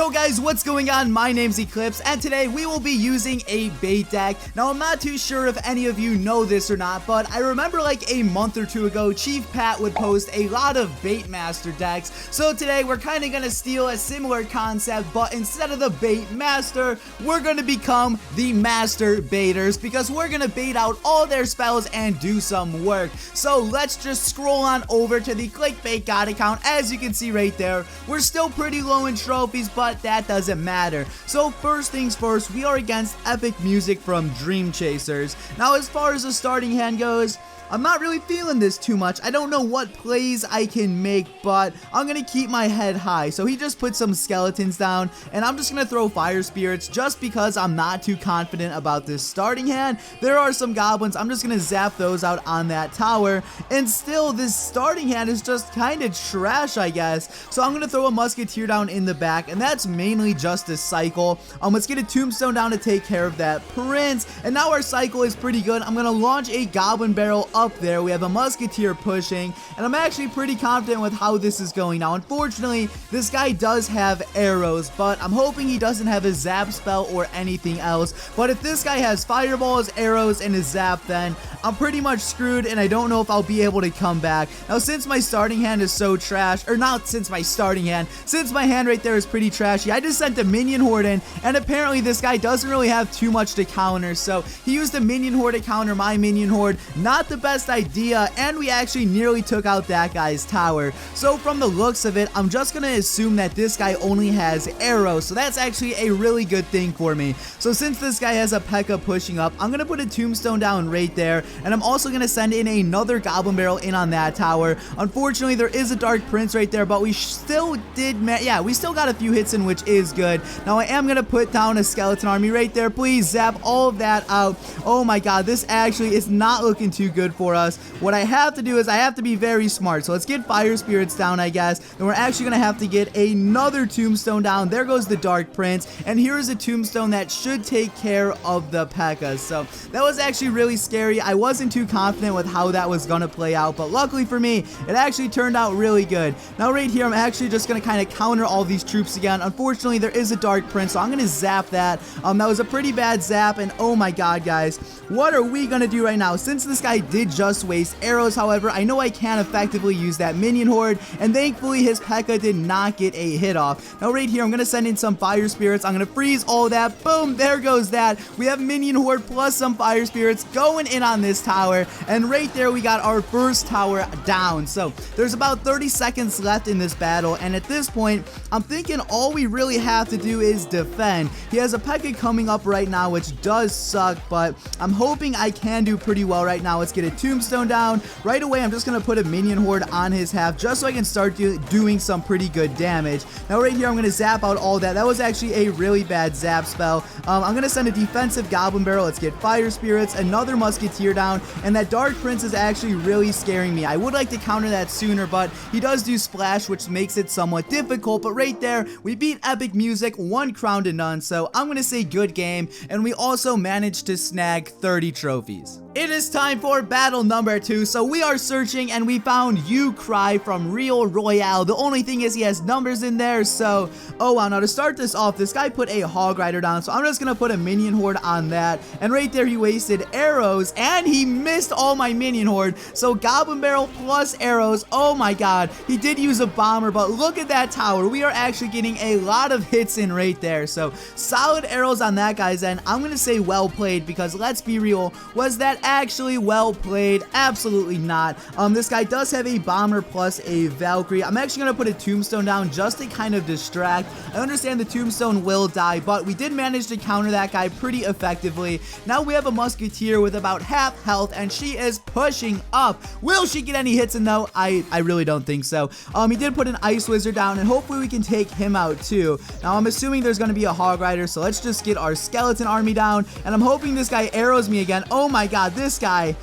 Yo guys, what's going on? My name's Eclipse, and today we will be using a bait deck. Now, I'm not too sure if any of you know this or not, but I remember like a month or two ago, Chief Pat would post a lot of bait master decks. So today we're kind of going to steal a similar concept, but instead of the bait master, we're going to become the master baiters, because we're going to bait out all their spells and do some work. So let's just scroll on over to the Clickbait God account. As you can see right there, we're still pretty low in trophies, but that doesn't matter. So first things first, we are against Epic Music from Dream Chasers. Now, as far as the starting hand goes, I'm not really feeling this too much. I don't know what plays I can make, but I'm going to keep my head high. So he just put some skeletons down, and I'm just going to throw fire spirits just because I'm not too confident about this starting hand. There are some goblins. I'm just going to zap those out on that tower, and still this starting hand is just kind of trash, I guess. So I'm going to throw a musketeer down in the back, and that's mainly just a cycle. Let's get a tombstone down to take care of that prince, and now our cycle is pretty good. I'm going to launch a goblin barrel up there. We have a musketeer pushing, and I'm actually pretty confident with how this is going. Now, unfortunately, this guy does have arrows, but I'm hoping he doesn't have a zap spell or anything else. But if this guy has fireballs, arrows, and a zap, then I'm pretty much screwed, and I don't know if I'll be able to come back. Now, since my starting hand is so trash, or not since my starting hand, since my hand right there is pretty trashy, I just sent a minion horde in, and apparently this guy doesn't really have too much to counter, so he used a minion horde to counter my minion horde. Not the best idea, and we actually nearly took out that guy's tower. So from the looks of it, I'm just gonna assume that this guy only has arrows, so that's actually a really good thing for me. So since this guy has a P.E.K.K.A pushing up, I'm gonna put a tombstone down right there, and I'm also gonna send in another goblin barrel in on that tower. Unfortunately, there is a dark prince right there, but we still we still got a few hits in, which is good. Now I am gonna put down a skeleton army right there. Please zap all of that out. Oh my god, this actually is not looking too good for us. What I have to do is I have to be very smart. So let's get fire spirits down, I guess. Then we're actually gonna have to get another tombstone down. There goes the dark prince, and here's a tombstone that should take care of the P.E.K.K.A. So that was actually really scary. I wasn't too confident with how that was gonna play out, but luckily for me, it actually turned out really good. Now right here, I'm actually just gonna kind of counter all these troops again. Unfortunately, there is a dark prince, so I'm gonna zap that. That was a pretty bad zap, and oh my god, guys, what are we gonna do right now? Since this guy did just waste arrows, however, I know I can effectively use that minion horde, and thankfully his P.E.K.K.A did not get a hit off. Now right here, I'm gonna send in some fire spirits. I'm gonna freeze all of that. Boom, there goes that. We have minion horde plus some fire spirits going in on this tower, and right there we got our first tower down. So there's about 30 seconds left in this battle, and at this point, I'm thinking all we really have to do is defend. He has a P.E.K.K.A coming up right now, which does suck, but I'm hoping I can do pretty well right now. Let's get a tombstone down. Right away, I'm just going to put a minion horde on his half just so I can start doing some pretty good damage. Now right here, I'm going to zap out all that. That was actually a really bad zap spell. I'm going to send a defensive goblin barrel. Let's get fire spirits, another musketeer down, and that dark prince is actually really scaring me. I would like to counter that sooner, but he does do splash, which makes it somewhat difficult. But right there, we beat Epic Music 1 crown to none, so I'm going to say good game, and we also managed to snag 30 trophies. It is time for battle number 2. So we are searching, and we found You Cry from Clash Royale. The only thing is he has numbers in there, so oh wow. Now to start this off, this guy put a hog rider down, so I'm just gonna put a minion horde on that, and right there he wasted arrows, and he missed all my minion horde. So goblin barrel plus arrows. Oh my god, he did use a bomber, but look at that tower. We are actually getting a lot of hits in right there, so solid arrows on that guy's end. I'm gonna say well played, because let's be real, was that actually well played? Absolutely not. This guy does have a bomber plus a Valkyrie. I'm actually gonna put a tombstone down just to kind of distract. I understand the tombstone will die, but we did manage to counter that guy pretty effectively. Now we have a musketeer with about half health, and she is pushing up. Will she get any hits in though? I really don't think so. He did put an ice wizard down, and hopefully we can take him out too. Now I'm assuming there's gonna be a hog rider, so let's just get our skeleton army down, and I'm hoping this guy arrows me again. Oh my god, this guy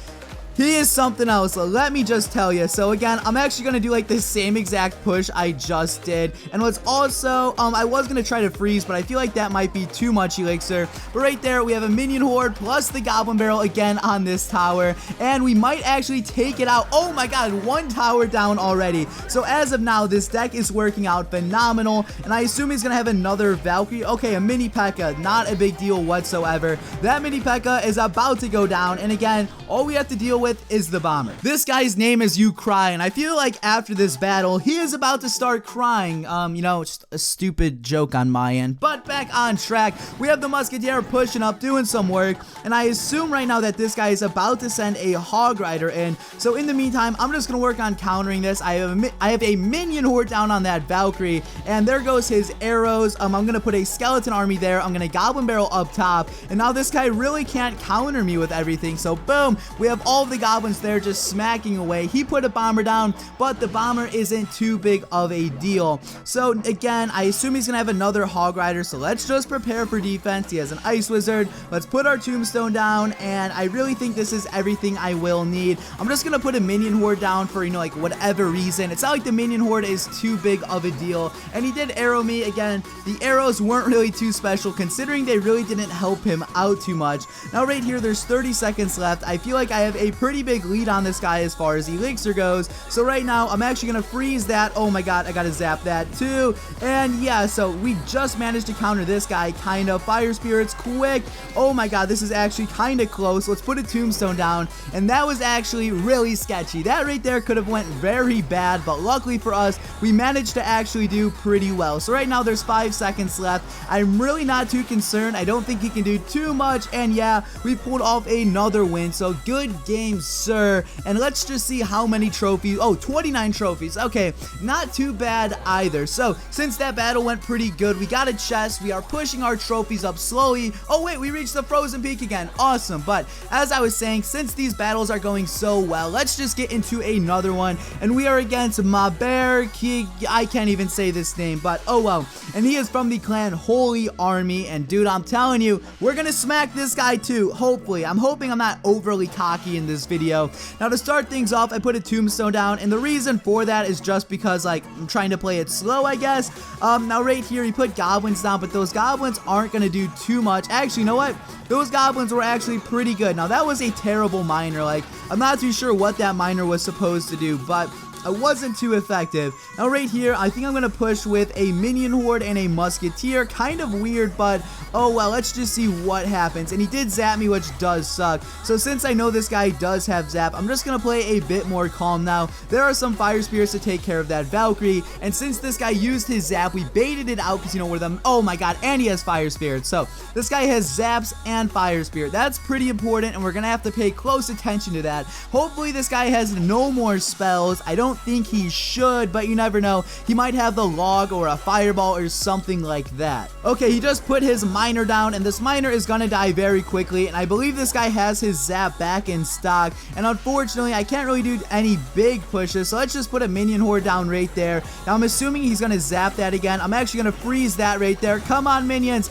He is something else, let me just tell you. So again, I'm actually gonna do like the same exact push I just did. And what's also, I was gonna try to freeze, but I feel like that might be too much elixir. But right there, we have a minion horde plus the goblin barrel again on this tower, and we might actually take it out. Oh my god, one tower down already. So as of now, this deck is working out phenomenal, and I assume he's gonna have another Valkyrie. Okay, a mini P.E.K.K.A, not a big deal whatsoever. That mini P.E.K.K.A is about to go down, and again, all we have to deal with is the bomber. This guy's name is You Cry, and I feel like after this battle, he is about to start crying. You know, just a stupid joke on my end. But back on track, we have the musketeer pushing up, doing some work, and I assume right now that this guy is about to send a hog rider in. So in the meantime, I'm just gonna work on countering this. I have a minion horde down on that Valkyrie, and there goes his arrows. I'm gonna put a skeleton army there. I'm gonna goblin barrel up top, and now this guy really can't counter me with everything. So boom, we have all of the goblins there just smacking away. He put a bomber down, but the bomber isn't too big of a deal. So again, I assume he's gonna have another hog rider, so let's just prepare for defense. He has an ice wizard. Let's put our tombstone down, and I really think this is everything I will need. I'm just gonna put a minion horde down for, you know, like whatever reason. It's not like the minion horde is too big of a deal, and he did arrow me again. The arrows weren't really too special considering they really didn't help him out too much. Now right here, there's 30 seconds left. I feel like I have a pretty big lead on this guy as far as elixir goes. So right now, I'm actually gonna freeze that. Oh my god, I gotta zap that too. And yeah, so we just managed to counter this guy, kind of. Fire spirits, quick. Oh my god, this is actually kind of close. Let's put a tombstone down, and that was actually really sketchy. That right there could have went very bad, but luckily for us, we managed to actually do pretty well. So right now, there's 5 seconds left. I'm really not too concerned. I don't think he can do too much, and yeah, we pulled off another win. So good game, sir. And let's just see how many trophies. Oh, 29 trophies. Okay, not too bad either. So since that battle went pretty good, we got a chest. We are pushing our trophies up slowly. Oh wait, we reached the frozen peak again. Awesome. But as I was saying, since these battles are going so well, let's just get into another one. And we are against Maber King. I can't even say this name, but oh well. And he is from the clan Holy Army. And dude, I'm telling you, we're gonna smack this guy too. Hopefully. I'm hoping I'm not overly cocky in this video. Now to start things off, I put a tombstone down, and the reason for that is just because like I'm trying to play it slow, I guess. Now right here, he put goblins down, but those goblins aren't gonna do too much. Actually, you know what? Those goblins were actually pretty good. Now that was a terrible miner. Like, I'm not too sure what that miner was supposed to do, but it wasn't too effective. Now right here, I think I'm gonna push with a minion horde and a musketeer. Kind of weird, but oh well, let's just see what happens. And he did zap me, which does suck. So since I know this guy does have zap, I'm just gonna play a bit more calm now. There are some fire spirits to take care of that Valkyrie, and since this guy used his zap, we baited it out because you know where them. Oh my god, and he has fire spirits. So this guy has zaps and fire spirit. That's pretty important, and we're gonna have to pay close attention to that. Hopefully this guy has no more spells. I don't think he should, but you never know. He might have the log or a fireball or something like that. Okay, he just put his miner down, and this miner is gonna die very quickly, and I believe this guy has his zap back in stock, and unfortunately I can't really do any big pushes, so let's just put a minion horde down right there. Now I'm assuming he's gonna zap that again. I'm actually gonna freeze that right there. Come on, minions,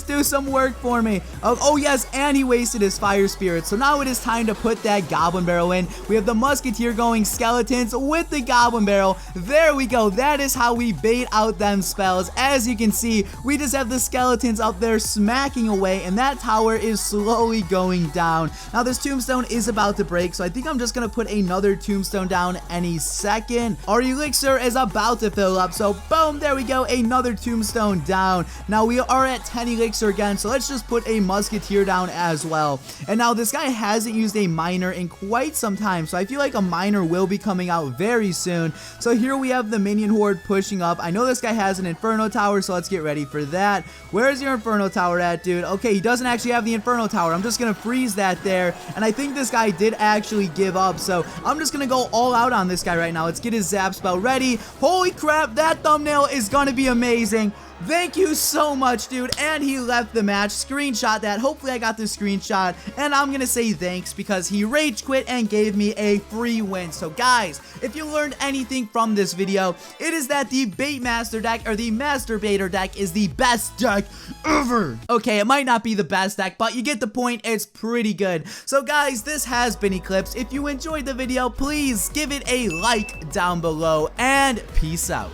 do some work for me. Oh yes, and he wasted his fire spirit. So now it is time to put that goblin barrel in. We have the musketeer going skeletons with the goblin barrel. There we go. That is how we bait out them spells. As you can see, we just have the skeletons up there smacking away, and that tower is slowly going down. Now this tombstone is about to break, so I think I'm just gonna put another tombstone down any second. Our elixir is about to fill up, so boom, there we go, another tombstone down. Now we are at 10 elixir again, so let's just put a musketeer down as well. And now this guy hasn't used a miner in quite some time, so I feel like a miner will be coming out very soon. So here we have the minion horde pushing up. I know this guy has an inferno tower, so let's get ready for that. Where's your inferno tower at, dude? Okay, he doesn't actually have the inferno tower. I'm just gonna freeze that there, and I think this guy did actually give up, so I'm just gonna go all out on this guy right now. Let's get his zap spell ready. Holy crap, that thumbnail is gonna be amazing. Thank you so much, dude. And he left the match. Screenshot that. Hopefully I got the screenshot. And I'm gonna say thanks because he rage quit and gave me a free win. So guys, if you learned anything from this video, it is that the Bait Master deck, or the Master Baiter deck, is the best deck ever. Okay, it might not be the best deck, but you get the point. It's pretty good. So guys, this has been Eclipse. If you enjoyed the video, please give it a like down below, and peace out.